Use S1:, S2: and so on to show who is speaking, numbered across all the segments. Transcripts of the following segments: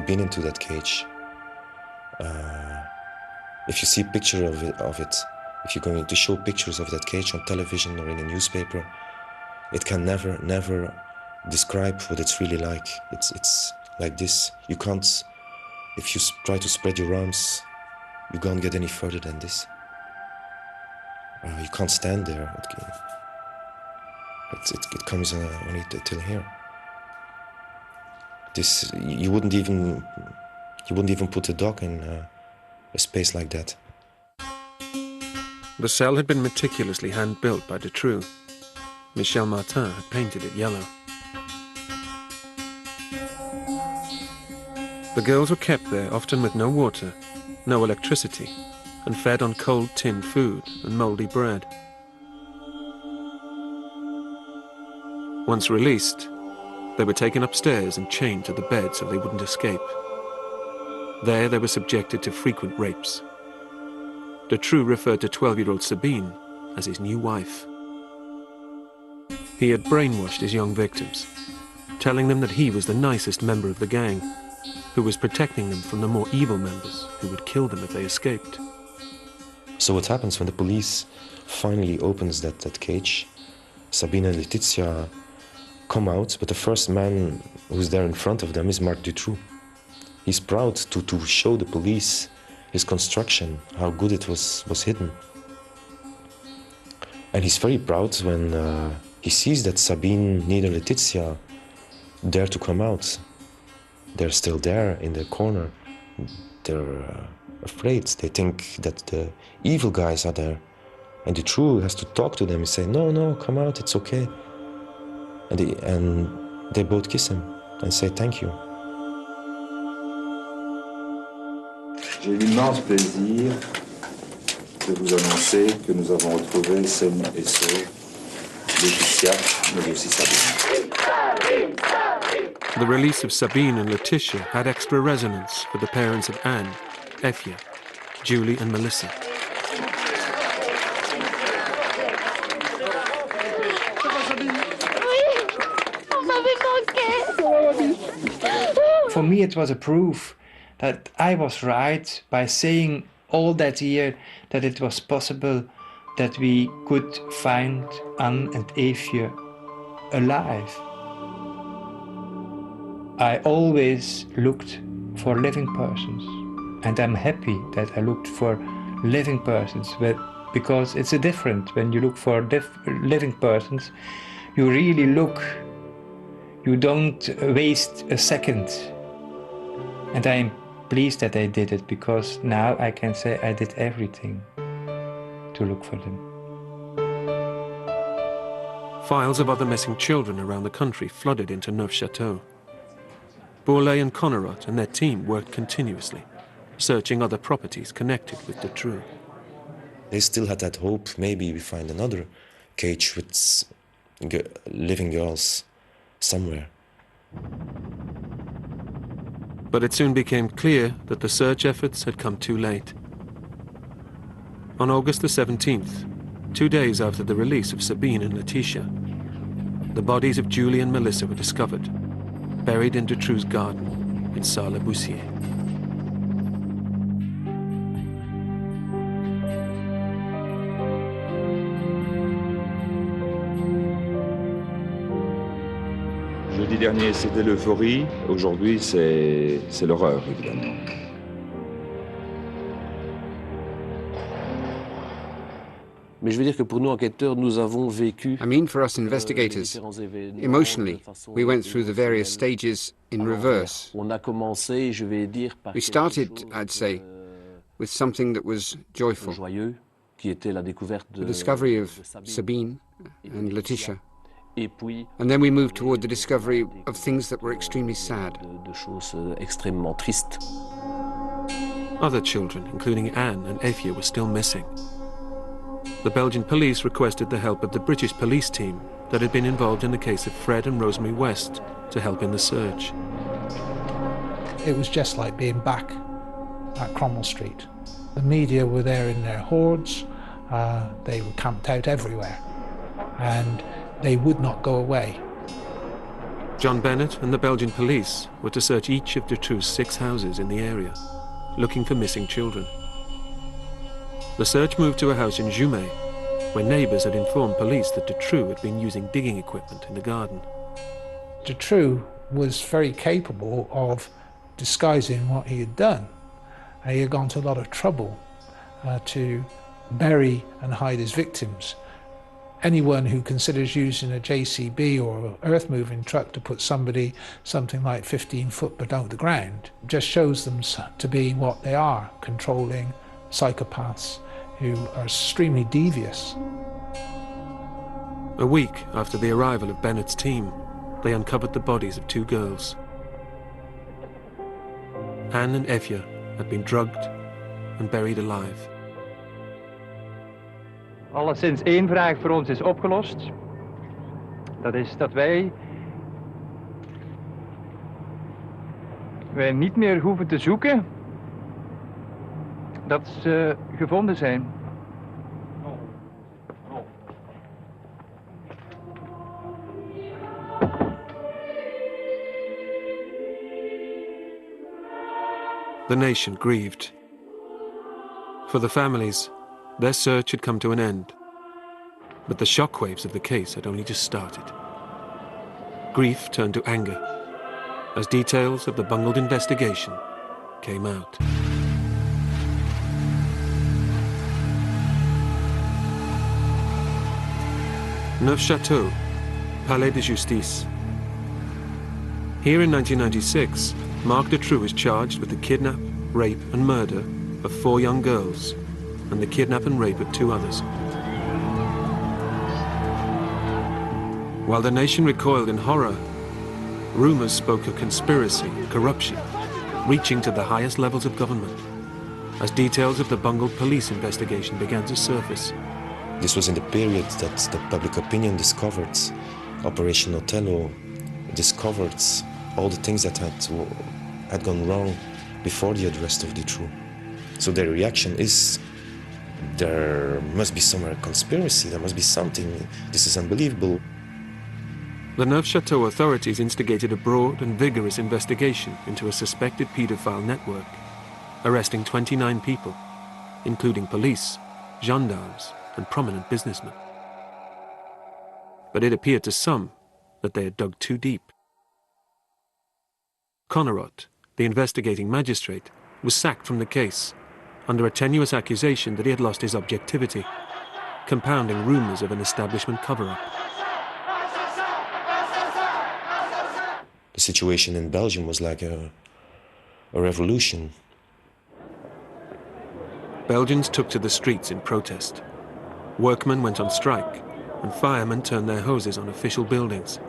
S1: never been into that cage. If you see a picture of it, if you're going to show pictures of that cage on television or in a newspaper, it can never describe what it's really like. It's like this. You can't, if you try to spread your arms, you can't get any further than this. You can't stand there. It comes only till here. This you wouldn't even put a dog in a space like that.
S2: The cell had been meticulously hand-built by Dutroux. Michel Martin had painted it yellow. The girls were kept there, often with no water, no electricity, and fed on cold tin food and mouldy bread. Once released, they were taken upstairs and chained to the bed so they wouldn't escape. There they were subjected to frequent rapes. Dutroux referred to 12-year-old Sabine as his new wife. He had brainwashed his young victims, telling them that he was the nicest member of the gang, who was protecting them from the more evil members who would kill them if they escaped.
S1: So what happens when the police finally opens that cage? Sabine and Laetitia come out, but the first man who's there in front of them is Marc Dutroux. He's proud to show the police his construction, how good it was hidden. And he's very proud when he sees that Sabine, neither Laetitia, dare to come out. They're still there in the corner. They're afraid. They think that the evil guys are there. And Dutroux has to talk to them and say, no, come out, it's okay. And they both kiss him and say thank you.
S3: J'ai l'immense plaisir de vous annoncer que nous avons retrouvé saine et sauve Laetitia, mais aussi Sabine.
S2: The release of Sabine and Laetitia had extra resonance for the parents of Anne, Effia, Julie and Melissa.
S4: For me, it was a proof that I was right by saying all that year that it was possible that we could find Anne and Effia alive. I always looked for living persons, and I'm happy that I looked for living persons, because it's a different. When you look for living persons, you really look. You don't waste a second. And I'm pleased that I did it, because now I can say I did everything to look for them.
S2: Files of other missing children around the country flooded into Neufchâteau. Bourlet and Connerot and their team worked continuously, searching other properties connected with Dutroux.
S1: They still had that hope, maybe we find another cage with living girls somewhere.
S2: But it soon became clear that the search efforts had come too late. On August the 17th, 2 days after the release of Sabine and Laetitia, the bodies of Julie and Melissa were discovered, buried in Dutroux's garden in Sarre-le-Boussier.
S3: Jeudi dernier, c'était l'euphorie. Aujourd'hui, c'est l'horreur, évidemment.
S5: Mais je veux dire que pour nous enquêteurs, nous avons vécu.
S6: I mean, for us investigators, emotionally, we went through the various stages in reverse.
S5: On a commencé, je vais dire, par
S6: We started, I'd say, with something that was joyful,
S5: joyeux, qui était la découverte
S6: the discovery of Sabine and Laetitia.
S5: Et puis,
S6: And then we moved toward the discovery of things that were extremely sad.
S5: de choses extrêmement tristes.
S2: Other children, including Anne and Effia, were still missing. The Belgian police requested the help of the British police team that had been involved in the case of Fred and Rosemary West to help in the search.
S7: It was just like being back at Cromwell Street. The media were there in their hordes, they were camped out everywhere, and they would not go away.
S2: John Bennett and the Belgian police were to search each of Dutroux' 6 houses in the area, looking for missing children. The search moved to a house in Jumet, where neighbours had informed police that Dutroux had been using digging equipment in the garden.
S7: Dutroux was very capable of disguising what he had done. He had gone to a lot of trouble to bury and hide his victims. Anyone who considers using a JCB or an earth-moving truck to put somebody something like 15 foot below the ground just shows them to be what they are, controlling psychopaths who are extremely devious.
S2: A week after the arrival of Bennett's team, they uncovered the bodies of 2 girls. Anne and Effia had been drugged and buried alive.
S8: Alleszins één vraag voor ons is opgelost. Dat is dat wij niet meer hoeven te zoeken dat ze gevonden zijn.
S2: The nation grieved. For the families, their search had come to an end. But the shockwaves of the case had only just started. Grief turned to anger as details of the bungled investigation came out. Neufchâteau, Palais de Justice. Here in 1996, Marc Dutroux is charged with the kidnap, rape and murder of 4 young girls and the kidnap and rape of 2 others. While the nation recoiled in horror, rumours spoke of conspiracy and corruption reaching to the highest levels of government as details of the bungled police investigation began to surface.
S1: This was in the period that the public opinion discovered Operation Othello, discovered all the things that had gone wrong before the arrest of Dutroux. So their reaction is, there must be some conspiracy, there must be something, this is unbelievable.
S2: The Neufchâteau authorities instigated a broad and vigorous investigation into a suspected paedophile network, arresting 29 people, including police, gendarmes, and prominent businessmen. But it appeared to some that they had dug too deep. Connerot, the investigating magistrate, was sacked from the case under a tenuous accusation that he had lost his objectivity, compounding rumours of an establishment cover-up.
S1: The situation in Belgium was like a revolution.
S2: Belgians took to the streets in protest. Workmen went on strike, and firemen turned their hoses on official buildings.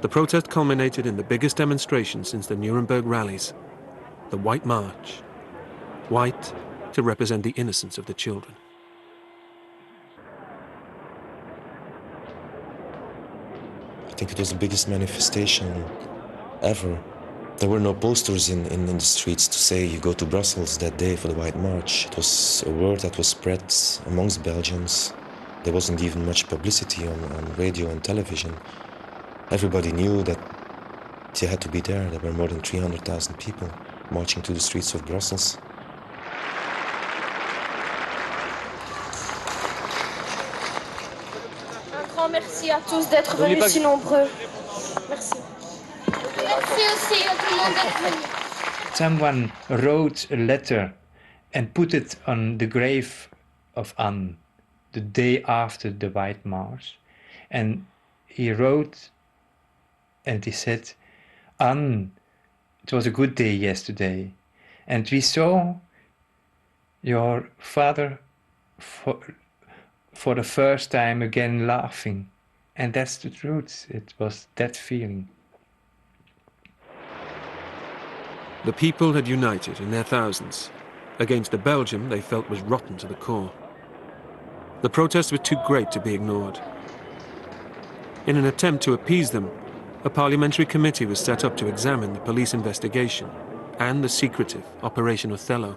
S2: The protest culminated in the biggest demonstration since the Nuremberg rallies, the White March. White to represent the innocence of the children.
S1: I think it was the biggest manifestation ever. There were no posters in the streets to say you go to Brussels that day for the White March. It was a word that was spread amongst Belgians. There wasn't even much publicity on radio and television. Everybody knew that they had to be there. There were more than 300,000 people marching to the streets of Brussels.
S9: Un grand merci à tous d'être venus si nombreux. Merci. Merci aussi à tout le monde d'être venu.
S4: Someone wrote a letter and put it on the grave of Anne the day after the White March. And he wrote and he said, Anne, it was a good day yesterday. And we saw your father for the first time again laughing. And that's the truth. It was that feeling.
S2: The people had united in their thousands against a Belgium they felt was rotten to the core. The protests were too great to be ignored. In an attempt to appease them, a parliamentary committee was set up to examine the police investigation and the secretive Operation Othello.